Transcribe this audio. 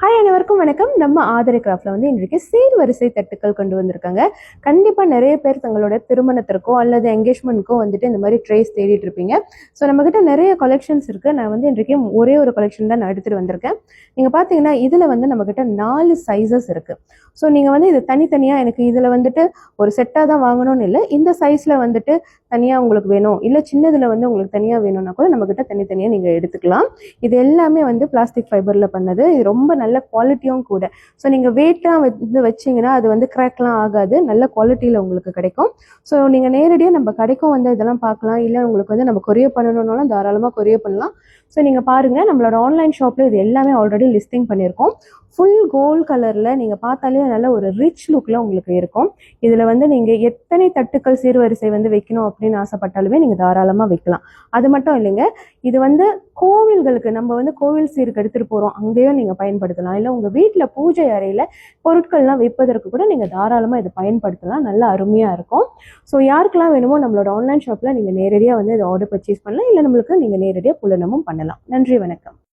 Hi அனைவருக்கும் வணக்கம். நம்ம ஆதரை கிராஃப்ட்ல வந்து இன்றைக்கு சீர்வரிசை தட்டுக்கள் கொண்டு வந்திருக்காங்க. கண்டிப்பா நிறைய பேர் தங்களோட திருமணத்திற்கோ அல்லது என்கேஜ்மெண்ட்க்கோ வந்துட்டு இந்த மாதிரி ட்ரேஸ் தேடிட்டு இருப்பீங்க. ஸோ நம்மக்கிட்ட நிறைய கலெக்ஷன்ஸ் இருக்கு. நான் வந்து இன்றைக்கு ஒரே ஒரு கலெக்ஷன் தான் நான் எடுத்துட்டு வந்திருக்கேன். நீங்க பார்த்தீங்கன்னா இதுல வந்து நம்மக்கிட்ட 4 சைஸஸ் இருக்கு. ஸோ நீங்க வந்து இது தனித்தனியா எனக்கு இதுல வந்துட்டு ஒரு செட்டாக தான் வாங்கணும்னு இல்லை, இந்த சைஸ்ல வந்துட்டு தனியாக உங்களுக்கு வேணும், இல்லை சின்னதில் வந்து உங்களுக்கு தனியாக வேணும்னா கூட நம்மக்கிட்ட தனித்தனியாக நீங்கள் எடுத்துக்கலாம். இது எல்லாமே வந்து பிளாஸ்டிக் ஃபைபரில் பண்ணது. இது ரொம்ப நல்ல குவாலிட்டியும் கூட. ஸோ நீங்கள் வெயிட்டாக வந்து வச்சிங்கன்னா அது வந்து கிராக்லாம் ஆகாது, நல்ல குவாலிட்டியில் உங்களுக்கு கிடைக்கும். ஸோ நீங்கள் நேரடியாக நம்ம கடைக்கும் வந்து இதெல்லாம் பார்க்கலாம், இல்லை உங்களுக்கு வந்து நம்ம கொரியர் பண்ணணுன்னாலும் தாராளமாக கொரியர் பண்ணலாம். ஸோ நீங்கள் பாருங்கள், நம்மளோட ஆன்லைன் ஷாப்பில் இது எல்லாமே ஆல்ரெடி லிஸ்டிங் பண்ணியிருக்கோம். ஃபுல் கோல்ட் கலரில் நீங்கள் பார்த்தாலே நல்ல ஒரு ரிச் லுக்கில் உங்களுக்கு இருக்கும். இதில் வந்து நீங்கள் எத்தனை தட்டுக்கள் சீர்வரிசை வந்து வைக்கணும் அப்படின்னு ஆசைப்பட்டாலுமே நீங்கள் தாராளமாக வைக்கலாம். அது மட்டும் இல்லைங்க, இது வந்து கோவில்களுக்கு நம்ம வந்து கோவில் சீருக்கு எடுத்துகிட்டு போகிறோம், அங்கேயும் நீங்கள் பயன்படுத்தலாம். இல்லை உங்கள் வீட்டில் பூஜை அறையில் பொருட்கள்லாம் வைப்பதற்கு கூட நீங்கள் தாராளமாக இதை பயன்படுத்தலாம். நல்லா அருமையாக இருக்கும். ஸோ யாருக்கெல்லாம் வேணுமோ நம்மளோட ஆன்லைன் ஷாப்பில் நீங்கள் நேரடியாக வந்து இதை ஆர்டர் பர்ச்சேஸ் பண்ணலாம், இல்லை நம்மளுக்கு நீங்கள் நேரடியாக புலனமும் பண்ணலாம். நன்றி, வணக்கம்.